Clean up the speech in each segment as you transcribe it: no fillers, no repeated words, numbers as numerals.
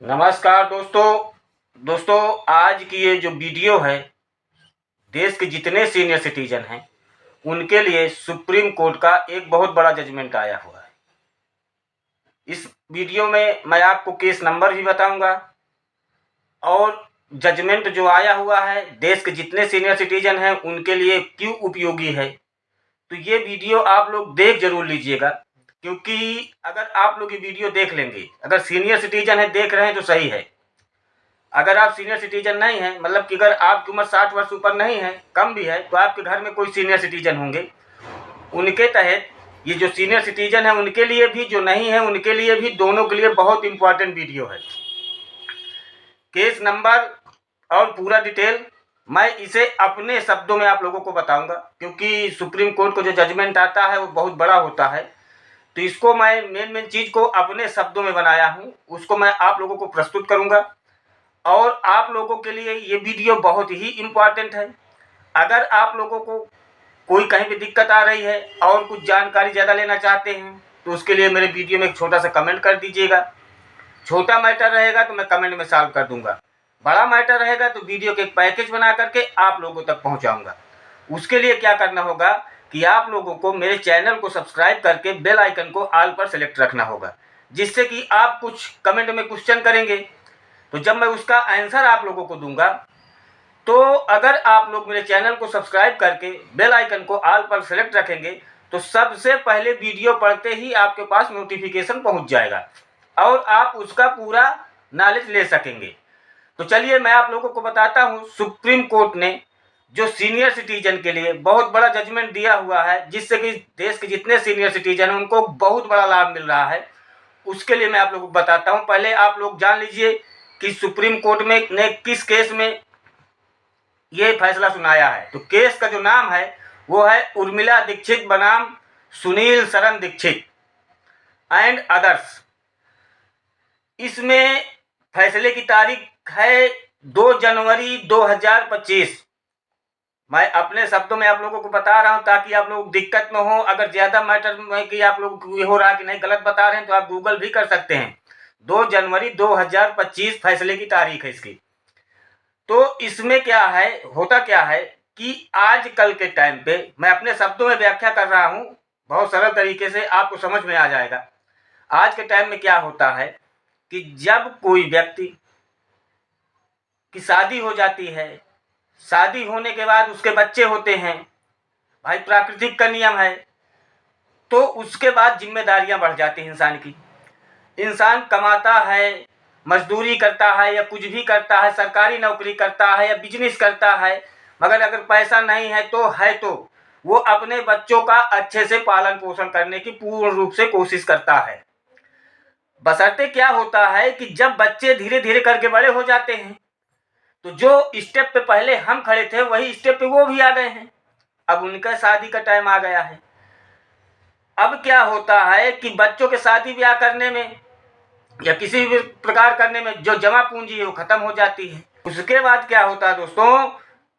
नमस्कार दोस्तों आज की ये जो वीडियो है देश के जितने सीनियर सिटीजन हैं उनके लिए सुप्रीम कोर्ट का एक बहुत बड़ा जजमेंट आया हुआ है। इस वीडियो में मैं आपको केस नंबर भी बताऊंगा और जजमेंट जो आया हुआ है देश के जितने सीनियर सिटीजन हैं उनके लिए क्यों उपयोगी है। तो ये वीडियो आप लोग देख जरूर लीजिएगा, क्योंकि अगर आप लोग ये वीडियो देख लेंगे, अगर सीनियर सिटीजन है देख रहे हैं तो सही है। अगर आप सीनियर सिटीजन नहीं हैं, मतलब कि अगर आपकी उम्र 60 वर्ष ऊपर नहीं है, कम भी है, तो आपके घर में कोई सीनियर सिटीजन होंगे, उनके तहत ये जो सीनियर सिटीजन है उनके लिए भी, जो नहीं है उनके लिए भी, दोनों के लिए बहुत इंपॉर्टेंट वीडियो है। केस नंबर और पूरा डिटेल मैं इसे अपने शब्दों में आप लोगों को बताऊंगा, क्योंकि सुप्रीम कोर्ट को जो जजमेंट आता है वो बहुत बड़ा होता है। तो इसको मैं मेन चीज़ को अपने शब्दों में बनाया हूँ, उसको मैं आप लोगों को प्रस्तुत करूँगा और आप लोगों के लिए ये वीडियो बहुत ही इम्पॉर्टेंट है। अगर आप लोगों को कोई कहीं भी दिक्कत आ रही है और कुछ जानकारी ज़्यादा लेना चाहते हैं तो उसके लिए मेरे वीडियो में एक छोटा सा कमेंट कर दीजिएगा। छोटा मैटर रहेगा तो मैं कमेंट में सॉल्व कर दूंगा, बड़ा मैटर रहेगा तो वीडियो के एक पैकेज बना करके आप लोगों तक पहुंचाऊंगा। उसके लिए क्या करना होगा कि आप लोगों को मेरे चैनल को सब्सक्राइब करके बेल आइकन को ऑल पर सेलेक्ट रखना होगा, जिससे कि आप कुछ कमेंट में क्वेश्चन करेंगे तो जब मैं उसका आंसर आप लोगों को दूंगा, तो अगर आप लोग मेरे चैनल को सब्सक्राइब करके बेल आइकन को ऑल पर सेलेक्ट रखेंगे तो सबसे पहले वीडियो पढ़ते ही आपके पास नोटिफिकेशन पहुंच जाएगा और आप उसका पूरा नॉलेज ले सकेंगे। तो चलिए मैं आप लोगों को बताता हूं, सुप्रीम कोर्ट ने जो सीनियर सिटीजन के लिए बहुत बड़ा जजमेंट दिया हुआ है, जिससे कि देश के जितने सीनियर सिटीजन हैं उनको बहुत बड़ा लाभ मिल रहा है, उसके लिए मैं आप लोगों को बताता हूं। पहले आप लोग जान लीजिए कि सुप्रीम कोर्ट में ने किस केस में ये फैसला सुनाया है। तो केस का जो नाम है वो है उर्मिला दीक्षित बनाम सुनील शरण दीक्षित एंड अदर्स। इसमें फैसले की तारीख है 2 जनवरी 2025। मैं अपने शब्दों में आप लोगों को बता रहा हूं ताकि आप लोग दिक्कत न हो। अगर ज़्यादा मैटर में कि आप लोग ये हो रहा है कि नहीं गलत बता रहे हैं तो आप गूगल भी कर सकते हैं। 2 जनवरी 2025 फैसले की तारीख है इसकी। तो इसमें क्या है, होता क्या है कि आजकल के टाइम पे मैं अपने शब्दों में व्याख्या कर रहा हूं, बहुत सरल तरीके से आपको समझ में आ जाएगा। आज के टाइम में क्या होता है कि जब कोई व्यक्ति की शादी हो जाती है, शादी होने के बाद उसके बच्चे होते हैं, भाई प्राकृतिक का नियम है, तो उसके बाद जिम्मेदारियां बढ़ जाती हैं इंसान की। इंसान कमाता है, मजदूरी करता है या कुछ भी करता है, सरकारी नौकरी करता है या बिजनेस करता है, मगर अगर पैसा नहीं है तो वो अपने बच्चों का अच्छे से पालन पोषण करने की पूर्ण रूप से कोशिश करता है। बशर्ते क्या होता है कि जब बच्चे धीरे धीरे करके बड़े हो जाते हैं तो जो स्टेप पे पहले हम खड़े थे वही स्टेप पे वो भी आ गए हैं। अब उनका शादी का टाइम आ गया है। अब क्या होता है कि बच्चों के शादी ब्याह करने में या किसी भी प्रकार करने में जो जमा पूंजी है वो खत्म हो जाती है। उसके बाद क्या होता है दोस्तों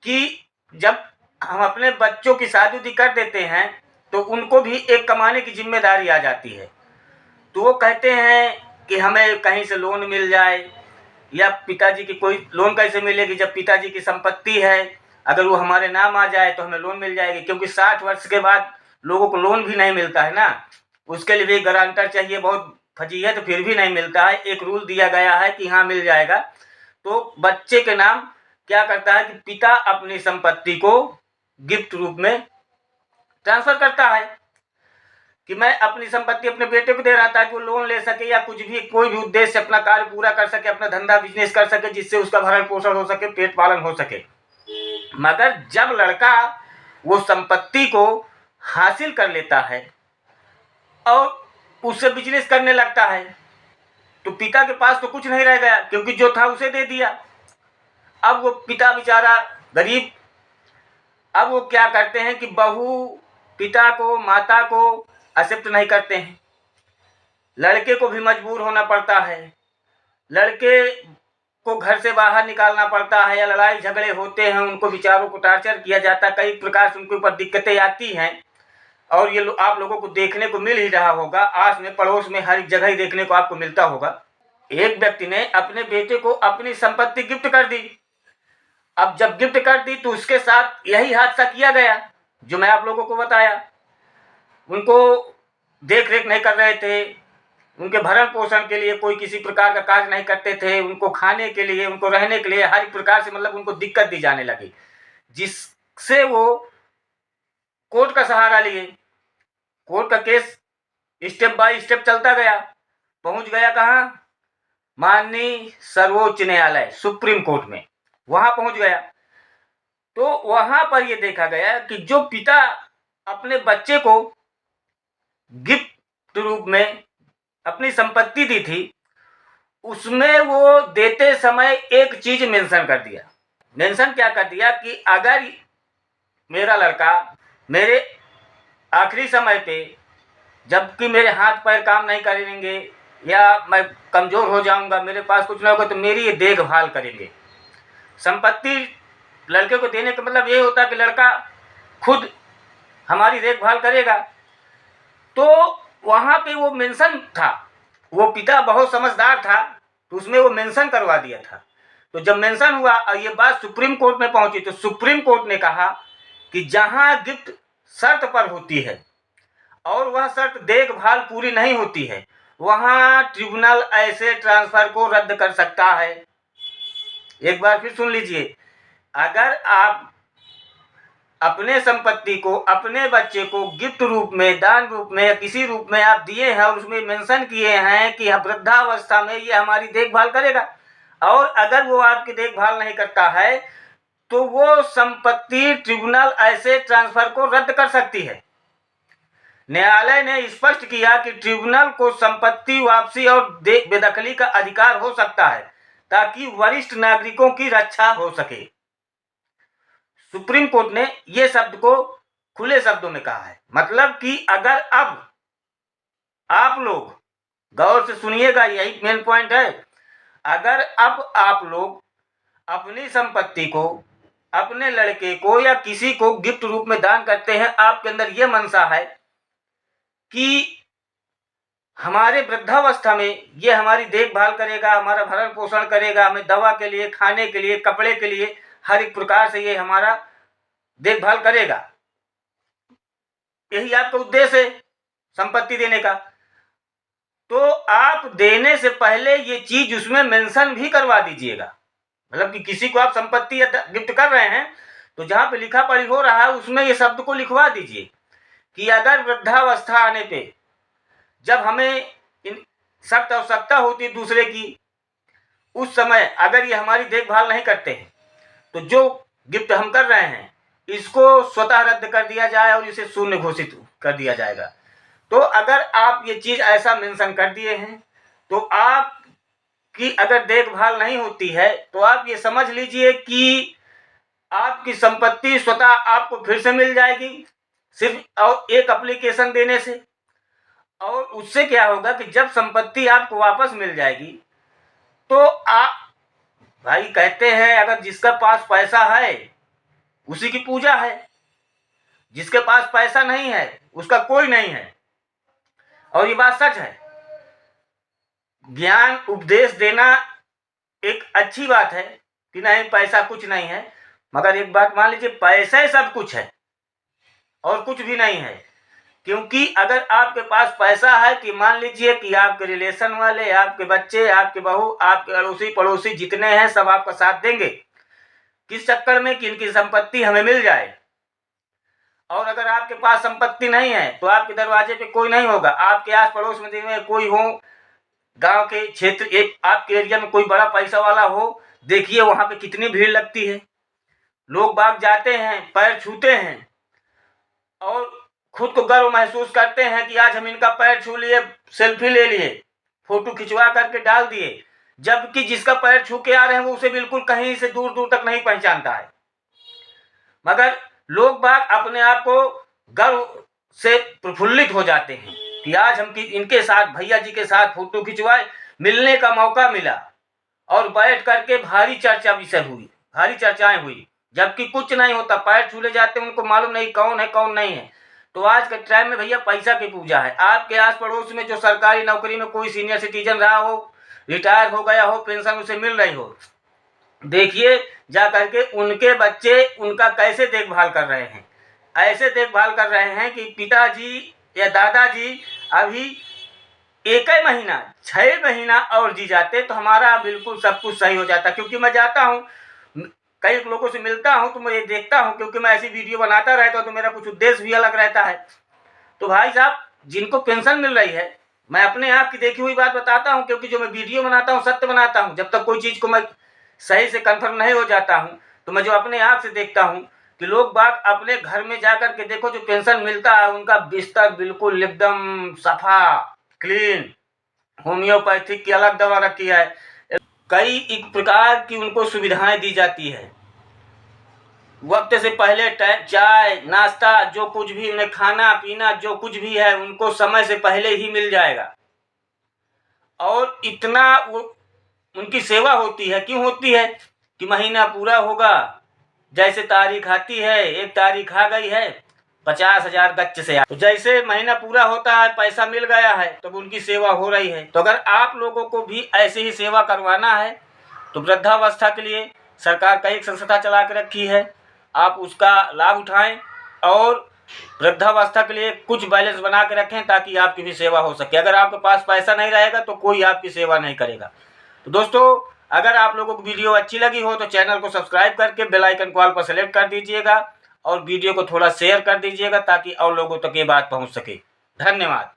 कि जब हम अपने बच्चों की शादी कर देते हैं तो उनको भी एक कमाने की जिम्मेदारी आ जाती है। तो वो कहते हैं कि हमें कहीं से लोन मिल जाए, या पिताजी की कोई लोन कैसे मिलेगी जब पिताजी की संपत्ति है, अगर वो हमारे नाम आ जाए तो हमें लोन मिल जाएगी, क्योंकि 60 वर्ष के बाद लोगों को लोन भी नहीं मिलता है ना, उसके लिए भी गारंटर चाहिए। बहुत फजीहत, फिर भी नहीं मिलता है। एक रूल दिया गया है कि हाँ मिल जाएगा। तो बच्चे के नाम क्या करता है कि पिता अपनी संपत्ति को गिफ्ट रूप में ट्रांसफर करता है कि मैं अपनी संपत्ति अपने बेटे को दे रहा था कि वो लोन ले सके या कुछ भी, कोई भी उद्देश्य से अपना कार्य पूरा कर सके, अपना धंधा बिजनेस कर सके, जिससे उसका भरण पोषण हो सके, पेट पालन हो सके। मगर जब लड़का वो संपत्ति को हासिल कर लेता है और उससे बिजनेस करने लगता है तो पिता के पास तो कुछ नहीं रह गया, क्योंकि जो था उसे दे दिया। अब वो पिता बेचारा गरीब, अब वो क्या करते हैं कि बहू पिता को, माता को एक्सेप्ट नहीं करते हैं, लड़के को भी मजबूर होना पड़ता है, लड़के को घर से बाहर निकालना पड़ता है, या लड़ाई झगड़े होते हैं, उनको बेचारों को टार्चर किया जाता है, कई प्रकार से उनके ऊपर दिक्कतें आती हैं। और ये आप लोगों को देखने को मिल ही रहा होगा, आस में पड़ोस में हर जगह ही देखने को आपको मिलता होगा। एक व्यक्ति ने अपने बेटे को अपनी संपत्ति गिफ्ट कर दी। अब जब गिफ्ट कर दी तो उसके साथ यही हादसा किया गया जो मैं आप लोगों को बताया। उनको देख रेख नहीं कर रहे थे, उनके भरण पोषण के लिए कोई किसी प्रकार का कार्य नहीं करते थे, उनको खाने के लिए, उनको रहने के लिए हर एक प्रकार से मतलब उनको दिक्कत दी जाने लगी, जिससे वो कोर्ट का सहारा लिए। कोर्ट का केस स्टेप बाय स्टेप चलता गया, पहुंच गया कहाँ? माननीय सर्वोच्च न्यायालय सुप्रीम कोर्ट में, वहां पहुंच गया। तो वहां पर यह देखा गया कि जो पिता अपने बच्चे को गिफ्ट रूप में अपनी संपत्ति दी थी, उसमें वो देते समय एक चीज मेंशन कर दिया। मेंशन क्या कर दिया कि अगर मेरा लड़का मेरे आखिरी समय पे, जबकि मेरे हाथ पैर काम नहीं करेंगे या मैं कमज़ोर हो जाऊंगा, मेरे पास कुछ ना होगा, तो मेरी ये देखभाल करेंगे। संपत्ति लड़के को देने का मतलब ये होता कि लड़का खुद हमारी देखभाल करेगा। तो वहाँ पे वो मेंशन था, वो पिता बहुत समझदार था, तो उसमें वो मेंशन करवा दिया था। तो जब मेंशन हुआ और ये बात सुप्रीम कोर्ट में पहुंची, तो सुप्रीम कोर्ट ने कहा कि जहां गिफ्ट शर्त पर होती है और वह शर्त देखभाल पूरी नहीं होती है, वहां ट्रिब्यूनल ऐसे ट्रांसफर को रद्द कर सकता है। एक बार फिर सुन लीजिए, अगर आप अपने संपत्ति को अपने बच्चे को गिफ्ट रूप में, दान रूप में या किसी रूप में आप दिए हैं और उसमें मेंशन किए हैं कि वृद्धावस्था में ये हमारी देखभाल करेगा, और अगर वो आपकी देखभाल नहीं करता है तो वो संपत्ति ट्रिब्यूनल ऐसे ट्रांसफर को रद्द कर सकती है। न्यायालय ने स्पष्ट किया कि ट्रिब्यूनल को संपत्ति वापसी और बेदखली का अधिकार हो सकता है ताकि वरिष्ठ नागरिकों की रक्षा हो सके। सुप्रीम कोर्ट ने यह शब्द को खुले शब्दों में कहा है। मतलब कि अगर अब आप लोग गौर से सुनिएगा, यही मेन पॉइंट है, अगर अब आप लोग अपनी संपत्ति को अपने लड़के को या किसी को गिफ्ट रूप में दान करते हैं, आपके अंदर यह मनसा है कि हमारे वृद्धावस्था में ये हमारी देखभाल करेगा, हमारा भरण पोषण करेगा, हमें दवा के लिए, खाने के लिए, कपड़े के लिए, हर एक प्रकार से ये हमारा देखभाल करेगा, यही आपका उद्देश्य है संपत्ति देने का। तो आप देने से पहले ये चीज उसमें मेंशन भी करवा दीजिएगा। मतलब कि किसी को आप संपत्ति या गिफ्ट कर रहे हैं तो जहां पे लिखा पढ़ी हो रहा है उसमें ये शब्द को लिखवा दीजिए कि अगर वृद्धावस्था आने पे जब हमें सख्त आवश्यकता होती है दूसरे की, उस समय अगर ये हमारी देखभाल नहीं करते हैं तो जो गिफ्ट हम कर रहे हैं इसको स्वतः रद्द कर दिया जाए और इसे शून्य घोषित कर दिया जाएगा। तो अगर आप ये चीज ऐसा मेंशन कर दिए हैं तो आप की अगर देखभाल नहीं होती है तो आप ये समझ लीजिए कि आपकी संपत्ति स्वतः आपको फिर से मिल जाएगी सिर्फ और एक एप्लीकेशन देने से। और उससे क्या होगा कि जब संपत्ति आपको वापस मिल जाएगी तो आप, भाई कहते हैं अगर जिसका पास पैसा है उसी की पूजा है, जिसके पास पैसा नहीं है उसका कोई नहीं है। और ये बात सच है। ज्ञान उपदेश देना एक अच्छी बात है कि नहीं पैसा कुछ नहीं है, मगर एक बात मान लीजिए, पैसा ही सब कुछ है और कुछ भी नहीं है। क्योंकि अगर आपके पास पैसा है कि मान लीजिए कि आपके रिलेशन वाले, आपके बच्चे, आपके बहू, आपके अड़ोसी पड़ोसी जितने हैं सब आपका साथ देंगे, किस चक्कर में कि इनकी संपत्ति हमें मिल जाए। और अगर आपके पास संपत्ति नहीं है तो आपके दरवाजे पे कोई नहीं होगा, आपके आस पड़ोस में कोई हो, गांव के क्षेत्र एक आपके एरिया में कोई बड़ा पैसा वाला हो, देखिए वहां पे कितनी भीड़ लगती है, लोग बाग जाते हैं, पैर छूते हैं और खुद को गर्व महसूस करते हैं कि आज हम इनका पैर छू लिए, सेल्फी ले लिए, फोटो खिंचवा करके डाल दिए, जबकि जिसका पैर छू के आ रहे हैं वो उसे बिल्कुल कहीं से दूर दूर तक नहीं पहचानता है। मगर लोग बाग अपने आप को गर्व से प्रफुल्लित हो जाते हैं कि आज हम इनके साथ, भैया जी के साथ फोटो खिंचवाए, मिलने का मौका मिला और बैठ करके भारी चर्चा विषय हुई, भारी चर्चाएं हुई, जबकि कुछ नहीं होता, पैर छूले जाते हैं, उनको मालूम नहीं कौन है कौन नहीं है। तो आज के टाइम में भैया पैसा की पूजा है। आपके आस पड़ोस में जो सरकारी नौकरी में कोई सीनियर सिटीजन रहा हो रिटायर हो गया हो, पेंशन उसे मिल रही हो, देखिए जा करके उनके बच्चे उनका कैसे देखभाल कर रहे हैं। ऐसे देखभाल कर रहे हैं कि पिताजी या दादाजी अभी 1 महीना 6 महीना और जी जाते तो हमारा बिल्कुल सब कुछ सही हो जाता। क्योंकि मैं जाता हूँ, कई लोगों से मिलता हूँ तो मैं ये देखता हूँ, क्योंकि मैं ऐसी वीडियो बनाता रहता हूँ तो मेरा कुछ उद्देश्य भी अलग रहता है। तो भाई साहब, जिनको पेंशन मिल रही है, मैं अपने आप की देखी हुई बात बताता हूँ, क्योंकि जो मैं वीडियो बनाता हूँ सत्य बनाता हूँ। जब तक कोई चीज़ को मैं सही से कन्फर्म नहीं हो जाता हूँ, तो मैं जो अपने आप से देखता हूँ कि लोग बाग अपने घर में जा कर के देखो, जो पेंशन मिलता है उनका बिस्तर बिल्कुल एकदम सफा क्लीन, होम्योपैथिक की अलग दवा रखी है, कई एक प्रकार की उनको सुविधाएं दी जाती है। वक्त से पहले चाय नाश्ता जो कुछ भी उन्हें खाना पीना जो कुछ भी है उनको समय से पहले ही मिल जाएगा। और इतना वो उनकी सेवा होती है, क्यों होती है कि महीना पूरा होगा, जैसे तारीख आती है, 1 तारीख आ गई है, 50,000 गच्च से तो जैसे महीना पूरा होता है, पैसा मिल गया है, तो उनकी सेवा हो रही है। तो अगर आप लोगों को भी ऐसे ही सेवा करवाना है तो वृद्धावस्था के लिए सरकार कई संस्था चला के रखी है, आप उसका लाभ उठाएं और वृद्धावस्था के लिए कुछ बैलेंस बना के रखें ताकि आपकी भी सेवा हो सके। अगर आपके पास पैसा नहीं रहेगा तो कोई आपकी सेवा नहीं करेगा। तो दोस्तों, अगर आप लोगों को वीडियो अच्छी लगी हो तो चैनल को सब्सक्राइब करके बेल आइकन को ऑल पर सेलेक्ट कर दीजिएगा और वीडियो को थोड़ा शेयर कर दीजिएगा ताकि और लोगों तक ये बात पहुंच सके। धन्यवाद।